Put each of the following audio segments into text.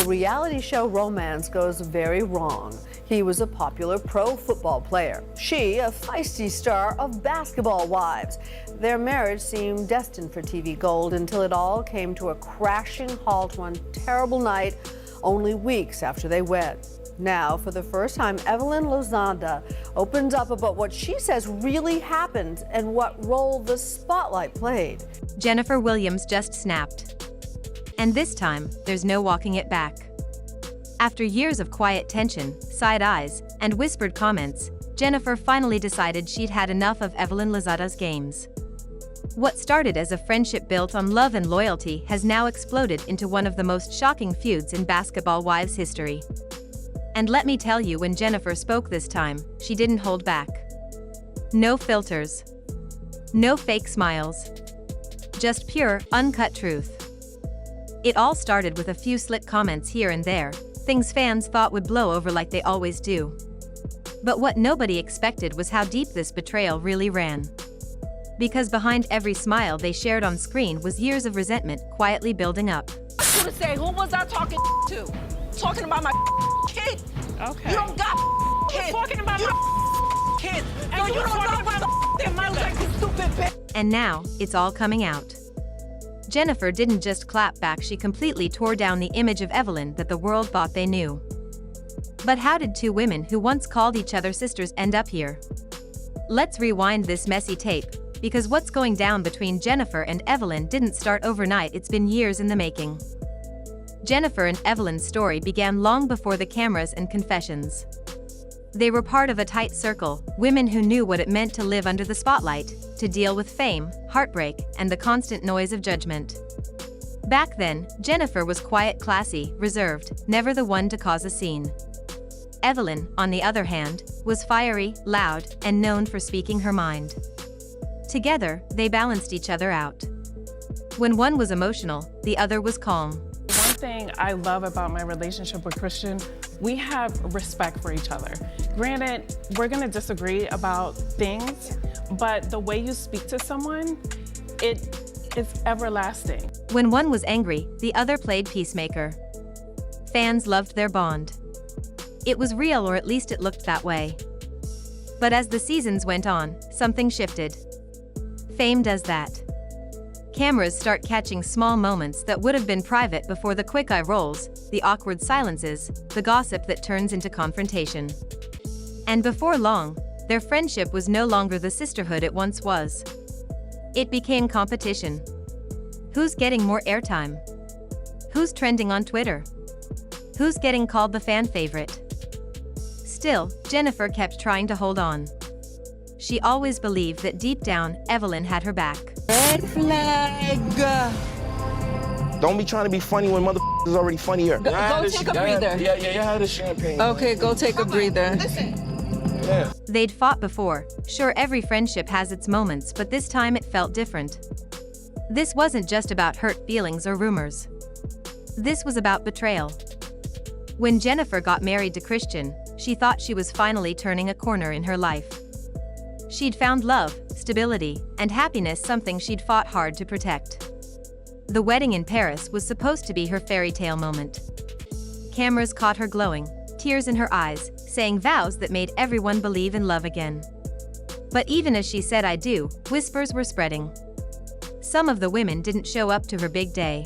the reality show romance goes very wrong. He was a popular pro football player. She, a feisty star of Basketball Wives. Their marriage seemed destined for TV gold until it all came to a crashing halt one terrible night, only weeks after they wed. Now, for the first time, Evelyn Lozada opens up about what she says really happened and what role the spotlight played. Jennifer Williams just snapped. And this time, there's no walking it back. After years of quiet tension, side eyes, and whispered comments, Jennifer finally decided she'd had enough of Evelyn Lozada's games. What started as a friendship built on love and loyalty has now exploded into one of the most shocking feuds in Basketball Wives history. And let me tell you, when Jennifer spoke this time, she didn't hold back. No filters. No fake smiles. Just pure, uncut truth. It all started with a few slick comments here and there, things fans thought would blow over like they always do. But what nobody expected was how deep this betrayal really ran. Because behind every smile they shared on screen was years of resentment quietly building up. I was say, who was I talking to? Talking about my kid. Okay. You don't got kids. Talking about my kids. And you don't know about my like you stupid bitch. And now, it's all coming out. Jennifer didn't just clap back, she completely tore down the image of Evelyn that the world thought they knew. But how did two women who once called each other sisters end up here? Let's rewind this messy tape, because what's going down between Jennifer and Evelyn didn't start overnight, it's been years in the making. Jennifer and Evelyn's story began long before the cameras and confessions. They were part of a tight circle, women who knew what it meant to live under the spotlight, to deal with fame, heartbreak, and the constant noise of judgment. Back then, Jennifer was quiet, classy, reserved, never the one to cause a scene. Evelyn, on the other hand, was fiery, loud, and known for speaking her mind. Together, they balanced each other out. When one was emotional, the other was calm. One thing I love about my relationship with Christian, we have respect for each other. Granted, we're gonna disagree about things, but the way you speak to someone, it is everlasting. When one was angry, the other played peacemaker. Fans loved their bond. It was real, or at least it looked that way. But as the seasons went on, something shifted. Fame does that. Cameras start catching small moments that would have been private before, the quick eye rolls, the awkward silences, the gossip that turns into confrontation. And before long, their friendship was no longer the sisterhood it once was. It became competition. Who's getting more airtime? Who's trending on Twitter? Who's getting called the fan favorite? Still, Jennifer kept trying to hold on. She always believed that deep down, Evelyn had her back. Red flag. Don't be trying to be funny when is already funnier. Go take a breather. Yeah, I had a champagne. Okay, go take a breather. Listen. Yeah. They'd fought before. Sure, every friendship has its moments, but this time it felt different. This wasn't just about hurt feelings or rumors. This was about betrayal. When Jennifer got married to Christian, she thought she was finally turning a corner in her life. She'd found love, stability, and happiness, something she'd fought hard to protect. The wedding in Paris was supposed to be her fairy tale moment. Cameras caught her glowing, tears in her eyes, saying vows that made everyone believe in love again. But even as she said "I do," whispers were spreading. Some of the women didn't show up to her big day.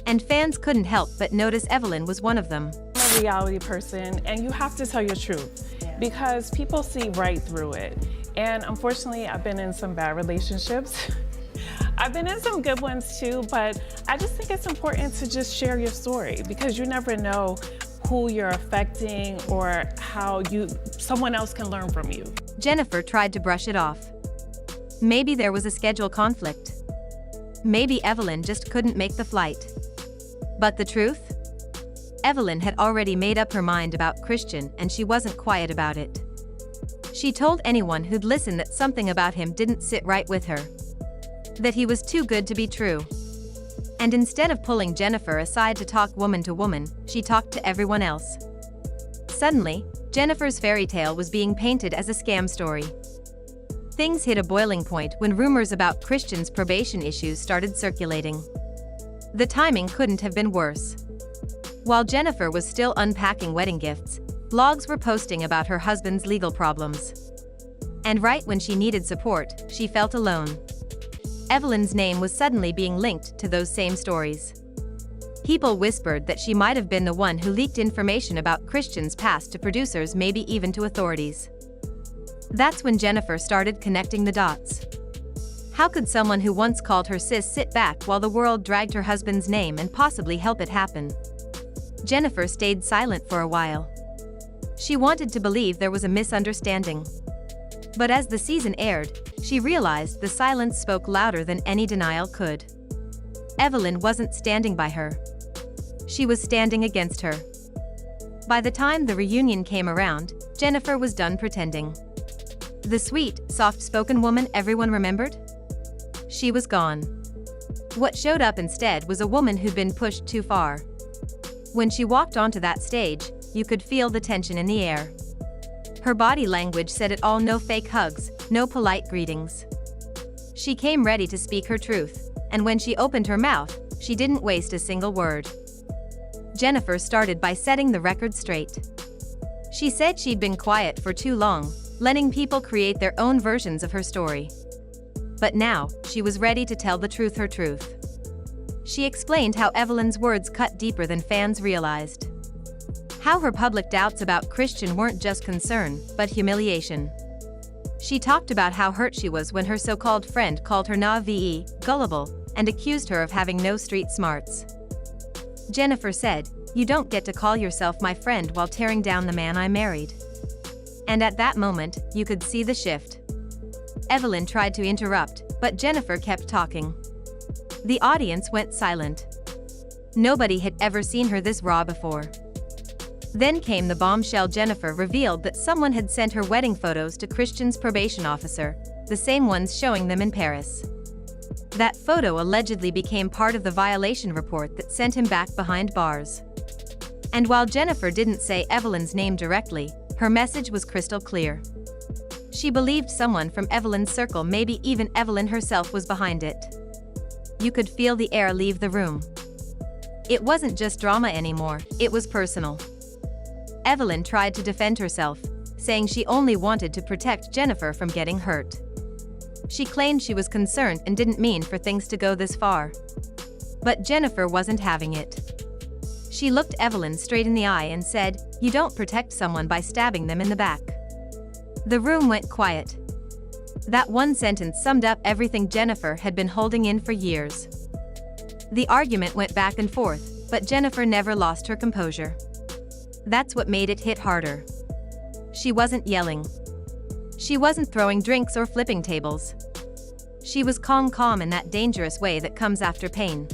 And fans couldn't help but notice Evelyn was one of them. I'm a reality person, and you have to tell your truth because people see right through it. And unfortunately, I've been in some bad relationships. I've been in some good ones too, but I just think it's important to just share your story because you never know who you're affecting or how someone else can learn from you. Jennifer tried to brush it off. Maybe there was a schedule conflict. Maybe Evelyn just couldn't make the flight. But the truth? Evelyn had already made up her mind about Christian, and she wasn't quiet about it. She told anyone who'd listen that something about him didn't sit right with her. That he was too good to be true. And instead of pulling Jennifer aside to talk woman to woman, she talked to everyone else. Suddenly, Jennifer's fairy tale was being painted as a scam story. Things hit a boiling point when rumors about Christian's probation issues started circulating. The timing couldn't have been worse. While Jennifer was still unpacking wedding gifts, blogs were posting about her husband's legal problems. And right when she needed support, she felt alone. Evelyn's name was suddenly being linked to those same stories. People whispered that she might have been the one who leaked information about Christian's past to producers, maybe even to authorities. That's when Jennifer started connecting the dots. How could someone who once called her sis sit back while the world dragged her husband's name and possibly help it happen? Jennifer stayed silent for a while. She wanted to believe there was a misunderstanding. But as the season aired, she realized the silence spoke louder than any denial could. Evelyn wasn't standing by her. She was standing against her. By the time the reunion came around, Jennifer was done pretending. The sweet, soft-spoken woman everyone remembered? She was gone. What showed up instead was a woman who'd been pushed too far. When she walked onto that stage, you could feel the tension in the air. Her body language said it all: no fake hugs, no polite greetings. She came ready to speak her truth, and when she opened her mouth, she didn't waste a single word. Jennifer started by setting the record straight. She said she'd been quiet for too long, letting people create their own versions of her story. But now, she was ready to tell the truth, her truth. She explained how Evelyn's words cut deeper than fans realized. How her public doubts about Christian weren't just concern, but humiliation. She talked about how hurt she was when her so-called friend called her naive, gullible, and accused her of having no street smarts. Jennifer said, "You don't get to call yourself my friend while tearing down the man I married." And at that moment, you could see the shift. Evelyn tried to interrupt, but Jennifer kept talking. The audience went silent. Nobody had ever seen her this raw before. Then came the bombshell. Jennifer revealed that someone had sent her wedding photos to Christian's probation officer, the same ones showing them in Paris. That photo allegedly became part of the violation report that sent him back behind bars. And while Jennifer didn't say Evelyn's name directly, her message was crystal clear. She believed someone from Evelyn's circle, maybe even Evelyn herself, was behind it. You could feel the air leave the room. It wasn't just drama anymore, it was personal. Evelyn tried to defend herself, saying she only wanted to protect Jennifer from getting hurt. She claimed she was concerned and didn't mean for things to go this far. But Jennifer wasn't having it. She looked Evelyn straight in the eye and said, "You don't protect someone by stabbing them in the back." The room went quiet. That one sentence summed up everything Jennifer had been holding in for years. The argument went back and forth, but Jennifer never lost her composure. That's what made it hit harder. She wasn't yelling. She wasn't throwing drinks or flipping tables. She was calm in that dangerous way that comes after pain.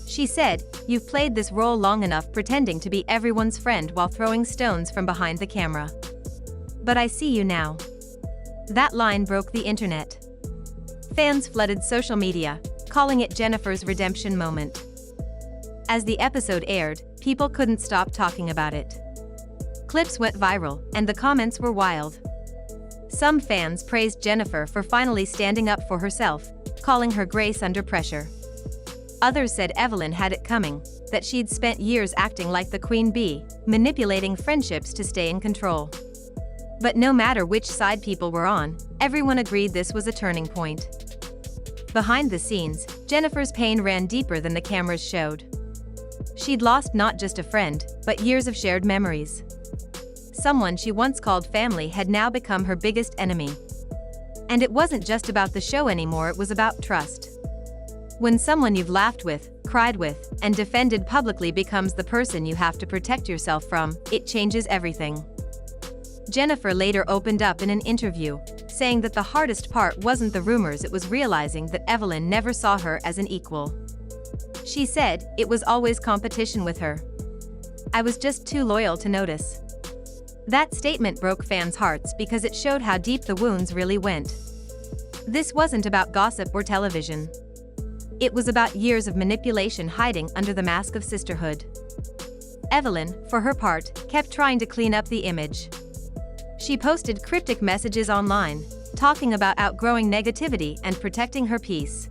She said, "You've played this role long enough, pretending to be everyone's friend while throwing stones from behind the camera. But I see you now." That line broke the internet. Fans flooded social media, calling it Jennifer's redemption moment. As the episode aired, people couldn't stop talking about it. Clips went viral, and the comments were wild. Some fans praised Jennifer for finally standing up for herself, calling her grace under pressure. Others said Evelyn had it coming, that she'd spent years acting like the queen bee, manipulating friendships to stay in control. But no matter which side people were on, everyone agreed this was a turning point. Behind the scenes, Jennifer's pain ran deeper than the cameras showed. She'd lost not just a friend, but years of shared memories. Someone she once called family had now become her biggest enemy. And it wasn't just about the show anymore, it was about trust. When someone you've laughed with, cried with, and defended publicly becomes the person you have to protect yourself from, it changes everything. Jennifer later opened up in an interview, saying that the hardest part wasn't the rumors, it was realizing that Evelyn never saw her as an equal. She said, "It was always competition with her. I was just too loyal to notice." That statement broke fans' hearts because it showed how deep the wounds really went. This wasn't about gossip or television. It was about years of manipulation hiding under the mask of sisterhood. Evelyn, for her part, kept trying to clean up the image. She posted cryptic messages online, talking about outgrowing negativity and protecting her peace.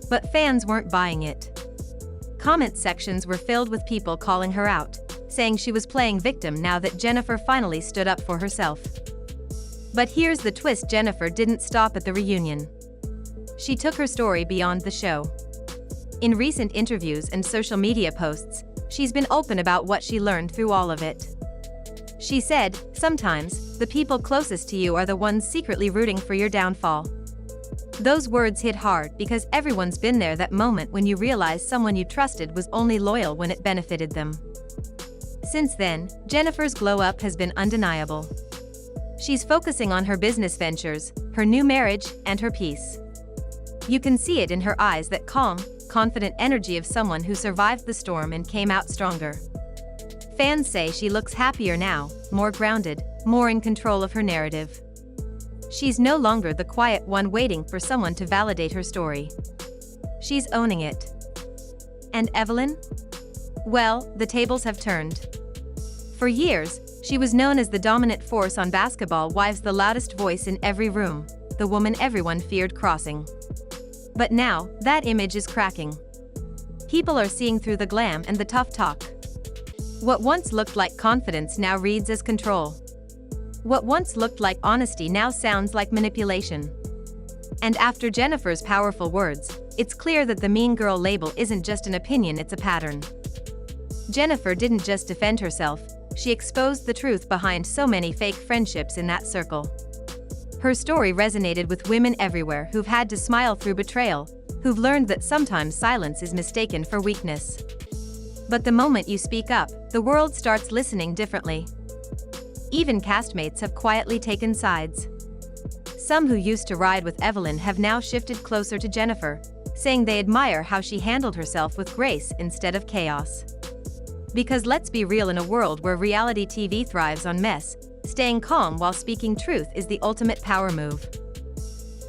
But fans weren't buying it. Comment sections were filled with people calling her out, saying she was playing victim now that Jennifer finally stood up for herself. But here's the twist: Jennifer didn't stop at the reunion. She took her story beyond the show. In recent interviews and social media posts, she's been open about what she learned through all of it. She said, "Sometimes, the people closest to you are the ones secretly rooting for your downfall." Those words hit hard because everyone's been there, that moment when you realize someone you trusted was only loyal when it benefited them. Since then, Jennifer's glow-up has been undeniable. She's focusing on her business ventures, her new marriage, and her peace. You can see it in her eyes, that calm, confident energy of someone who survived the storm and came out stronger. Fans say she looks happier now, more grounded, more in control of her narrative. She's no longer the quiet one waiting for someone to validate her story. She's owning it. And Evelyn? Well, the tables have turned. For years, she was known as the dominant force on Basketball Wives, the loudest voice in every room, the woman everyone feared crossing. But now, that image is cracking. People are seeing through the glam and the tough talk. What once looked like confidence now reads as control. What once looked like honesty now sounds like manipulation. And after Jennifer's powerful words, it's clear that the mean girl label isn't just an opinion, it's a pattern. Jennifer didn't just defend herself, she exposed the truth behind so many fake friendships in that circle. Her story resonated with women everywhere who've had to smile through betrayal, who've learned that sometimes silence is mistaken for weakness. But the moment you speak up, the world starts listening differently. Even castmates have quietly taken sides. Some who used to ride with Evelyn have now shifted closer to Jennifer, saying they admire how she handled herself with grace instead of chaos. Because let's be real, in a world where reality TV thrives on mess, staying calm while speaking truth is the ultimate power move.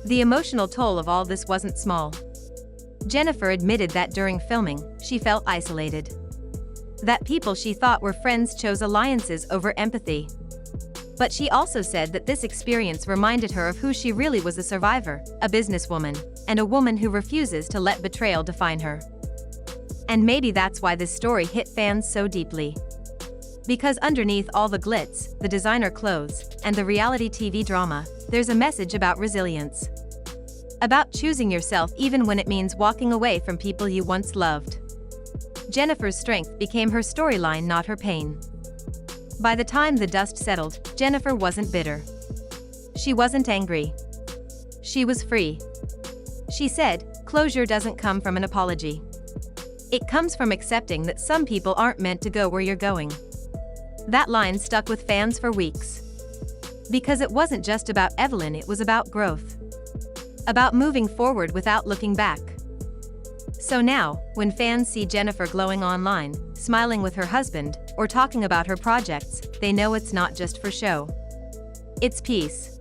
The emotional toll of all this wasn't small. Jennifer admitted that during filming, she felt isolated. That people she thought were friends chose alliances over empathy. But she also said that this experience reminded her of who she really was: a survivor, a businesswoman, and a woman who refuses to let betrayal define her. And maybe that's why this story hit fans so deeply. Because underneath all the glitz, the designer clothes, and the reality TV drama, there's a message about resilience. About choosing yourself even when it means walking away from people you once loved. Jennifer's strength became her storyline, not her pain. By the time the dust settled, Jennifer wasn't bitter. She wasn't angry. She was free. She said, "Closure doesn't come from an apology. It comes from accepting that some people aren't meant to go where you're going." That line stuck with fans for weeks. Because it wasn't just about Evelyn, it was about growth. About moving forward without looking back. So now, when fans see Jennifer glowing online, smiling with her husband, or talking about her projects, they know it's not just for show. It's peace.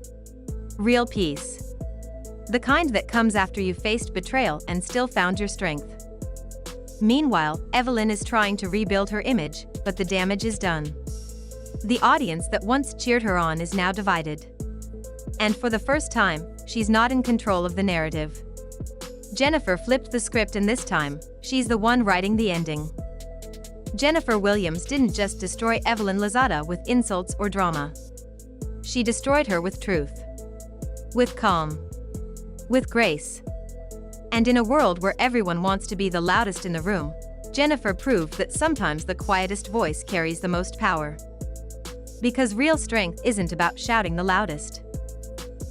Real peace. The kind that comes after you've faced betrayal and still found your strength. Meanwhile, Evelyn is trying to rebuild her image, but the damage is done. The audience that once cheered her on is now divided. And for the first time, she's not in control of the narrative. Jennifer flipped the script, and this time, she's the one writing the ending. Jennifer Williams didn't just destroy Evelyn Lozada with insults or drama. She destroyed her with truth. With calm. With grace. And in a world where everyone wants to be the loudest in the room, Jennifer proved that sometimes the quietest voice carries the most power. Because real strength isn't about shouting the loudest.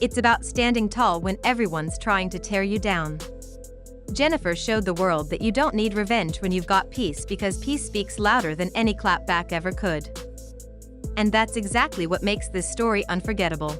It's about standing tall when everyone's trying to tear you down. Jennifer showed the world that you don't need revenge when you've got peace, because peace speaks louder than any clapback ever could. And that's exactly what makes this story unforgettable.